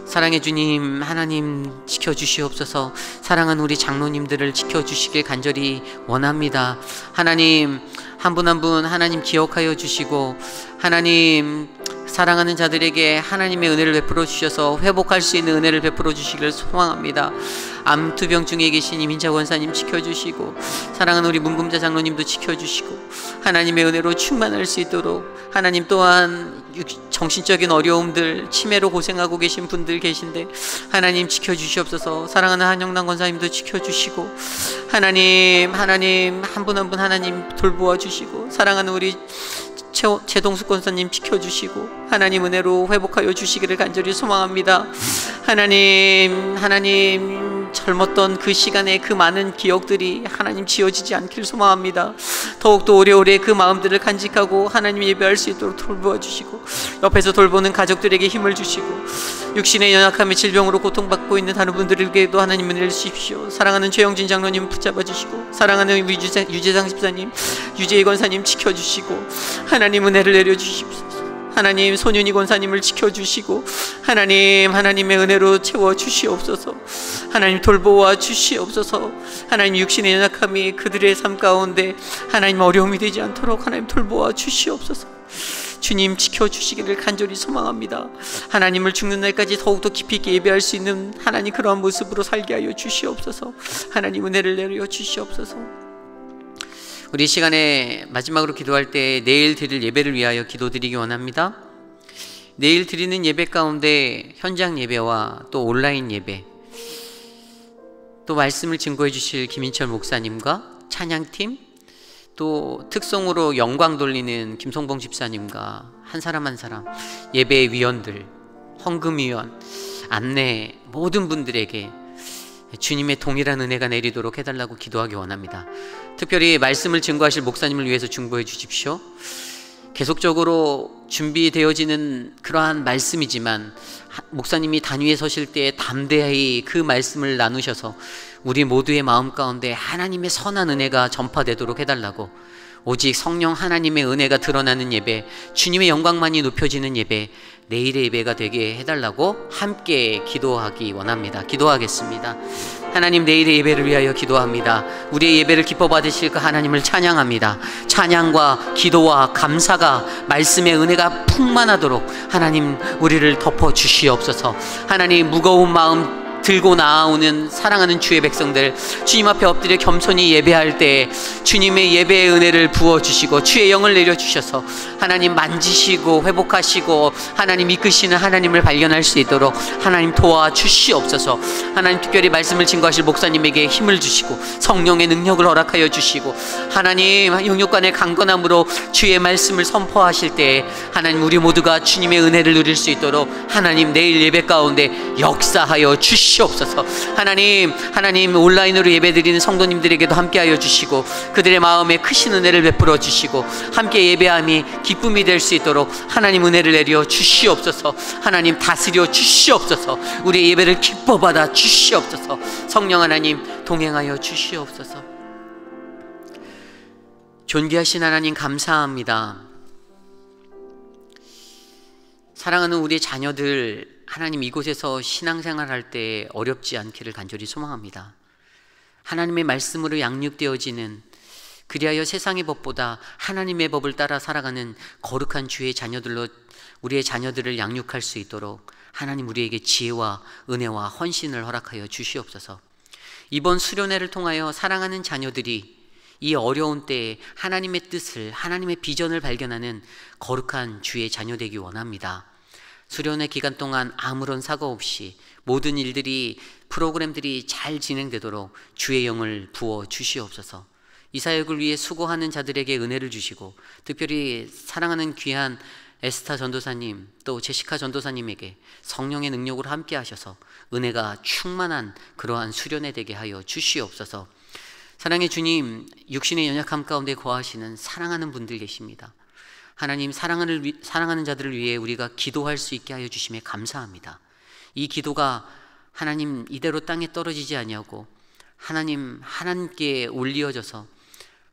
사랑의 주님 하나님 지켜주시옵소서. 사랑하는 우리 장로님들을 지켜주시길 간절히 원합니다. 하나님 한 분 한 분 하나님 기억하여 주시고 하나님 사랑하는 자들에게 하나님의 은혜를 베풀어 주셔서 회복할 수 있는 은혜를 베풀어 주시기를 소망합니다. 암투병 중에 계신 이민자 권사님 지켜주시고 사랑하는 우리 문금자 장로님도 지켜주시고 하나님의 은혜로 충만할 수 있도록 하나님 또한 정신적인 어려움들 치매로 고생하고 계신 분들 계신데 하나님 지켜주시옵소서. 사랑하는 한영남 권사님도 지켜주시고 하나님 한 분 한 분 하나님 돌보아 주시고 사랑하는 우리 최동숙 권사님 지켜주시고 하나님 은혜로 회복하여 주시기를 간절히 소망합니다. 하나님 젊었던 그 시간에 그 많은 기억들이 하나님 지워지지 않길 소망합니다. 더욱더 오래오래 그 마음들을 간직하고 하나님 예배할 수 있도록 돌보아 주시고, 옆에서 돌보는 가족들에게 힘을 주시고, 육신의 연약함에 질병으로 고통받고 있는 다른 분들에게도 하나님 은혜를 주십시오. 사랑하는 최영진 장로님 붙잡아 주시고, 사랑하는 유재상 집사님, 유재희 권사님 지켜주시고, 하나님 은혜를 내려주십시오. 하나님 손윤희 권사님을 지켜주시고, 하나님의 은혜로 채워주시옵소서. 하나님 돌보아 주시옵소서. 하나님 육신의 연약함이 그들의 삶 가운데 하나님 어려움이 되지 않도록 하나님 돌보아 주시옵소서. 주님 지켜주시기를 간절히 소망합니다. 하나님을 죽는 날까지 더욱더 깊이 있게 예배할 수 있는 하나님 그러한 모습으로 살게 하여 주시옵소서. 하나님 은혜를 내려 주시옵소서. 우리 시간에 마지막으로 기도할 때 내일 드릴 예배를 위하여 기도드리기 원합니다. 내일 드리는 예배 가운데 현장 예배와 또 온라인 예배, 또 말씀을 증거해 주실 김인철 목사님과 찬양팀, 또 특송으로 영광 돌리는 김성봉 집사님과 한 사람 한 사람 예배 위원들, 헌금위원, 안내 모든 분들에게 주님의 동일한 은혜가 내리도록 해달라고 기도하기 원합니다. 특별히 말씀을 증거하실 목사님을 위해서 중보해 주십시오. 계속적으로 준비되어지는 그러한 말씀이지만 목사님이 단위에 서실 때 담대히 그 말씀을 나누셔서 우리 모두의 마음 가운데 하나님의 선한 은혜가 전파되도록 해달라고, 오직 성령 하나님의 은혜가 드러나는 예배, 주님의 영광만이 높여지는 예배, 내일의 예배가 되게 해달라고 함께 기도하기 원합니다. 기도하겠습니다. 하나님, 내일의 예배를 위하여 기도합니다. 우리의 예배를 기뻐 받으실 그 하나님을 찬양합니다. 찬양과 기도와 감사가 말씀의 은혜가 풍만하도록 하나님 우리를 덮어 주시옵소서. 하나님, 무거운 마음 들고 나아오는 사랑하는 주의 백성들, 주님 앞에 엎드려 겸손히 예배할 때 주님의 예배의 은혜를 부어주시고 주의 영을 내려주셔서 하나님 만지시고 회복하시고 하나님 이끄시는 하나님을 발견할 수 있도록 하나님 도와주시옵소서. 하나님, 특별히 말씀을 증거하실 목사님에게 힘을 주시고 성령의 능력을 허락하여 주시고, 하나님 영육간의 강건함으로 주의 말씀을 선포하실 때 하나님 우리 모두가 주님의 은혜를 누릴 수 있도록 하나님 내일 예배 가운데 역사하여 주시옵소서. 하나님 온라인으로 예배드리는 성도님들에게도 함께하여 주시고 그들의 마음에 크신 은혜를 베풀어 주시고 함께 예배함이 기쁨이 될 수 있도록 하나님 은혜를 내려 주시옵소서. 하나님 다스려 주시옵소서. 우리의 예배를 기뻐 받아 주시옵소서. 성령 하나님 동행하여 주시옵소서. 존귀하신 하나님 감사합니다. 사랑하는 우리의 자녀들, 하나님 이곳에서 신앙생활 할 때 어렵지 않기를 간절히 소망합니다. 하나님의 말씀으로 양육되어지는, 그리하여 세상의 법보다 하나님의 법을 따라 살아가는 거룩한 주의 자녀들로 우리의 자녀들을 양육할 수 있도록 하나님 우리에게 지혜와 은혜와 헌신을 허락하여 주시옵소서. 이번 수련회를 통하여 사랑하는 자녀들이 이 어려운 때에 하나님의 뜻을, 하나님의 비전을 발견하는 거룩한 주의 자녀 되기 원합니다. 수련회 기간 동안 아무런 사고 없이 모든 일들이, 프로그램들이 잘 진행되도록 주의 영을 부어 주시옵소서. 이 사역을 위해 수고하는 자들에게 은혜를 주시고, 특별히 사랑하는 귀한 에스타 전도사님, 또 제시카 전도사님에게 성령의 능력으로 함께 하셔서 은혜가 충만한 그러한 수련회 되게 하여 주시옵소서. 사랑의 주님, 육신의 연약함 가운데 거하시는 사랑하는 분들 계십니다. 하나님, 사랑하는 자들을 위해 우리가 기도할 수 있게 하여 주심에 감사합니다. 이 기도가 하나님 이대로 땅에 떨어지지 아니하고 하나님께 올리어져서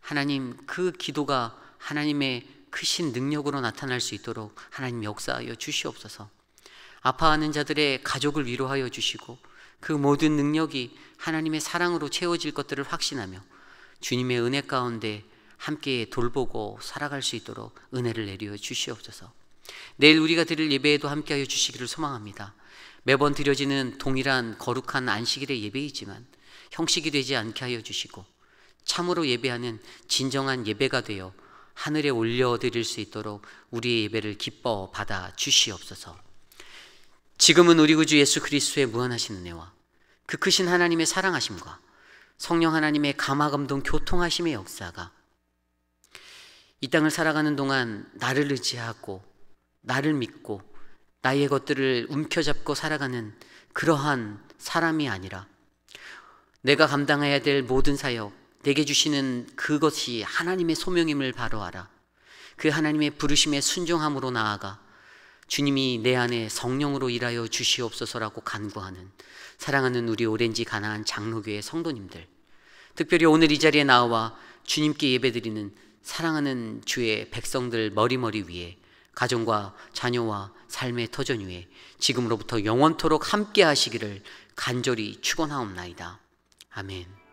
하나님 그 기도가 하나님의 크신 능력으로 나타날 수 있도록 하나님 역사하여 주시옵소서. 아파하는 자들의 가족을 위로하여 주시고 그 모든 능력이 하나님의 사랑으로 채워질 것들을 확신하며 주님의 은혜 가운데 함께 돌보고 살아갈 수 있도록 은혜를 내려 주시옵소서. 내일 우리가 드릴 예배에도 함께하여 주시기를 소망합니다. 매번 드려지는 동일한 거룩한 안식일의 예배이지만 형식이 되지 않게 하여 주시고 참으로 예배하는 진정한 예배가 되어 하늘에 올려드릴 수 있도록 우리의 예배를 기뻐 받아 주시옵소서. 지금은 우리 구주 예수 그리스도의 무한하신 은혜와 그 크신 하나님의 사랑하심과 성령 하나님의 감화감동 교통하심의 역사가 이 땅을 살아가는 동안 나를 의지하고 나를 믿고 나의 것들을 움켜잡고 살아가는 그러한 사람이 아니라 내가 감당해야 될 모든 사역, 내게 주시는 그것이 하나님의 소명임을 바로 알아. 그 하나님의 부르심에 순종함으로 나아가 주님이 내 안에 성령으로 일하여 주시옵소서라고 간구하는 사랑하는 우리 오렌지 가나안 장로교회 성도님들, 특별히 오늘 이 자리에 나와 주님께 예배드리는 사랑하는 주의 백성들 머리머리 위에, 가정과 자녀와 삶의 터전 위에 지금으로부터 영원토록 함께 하시기를 간절히 축원하옵나이다. 아멘.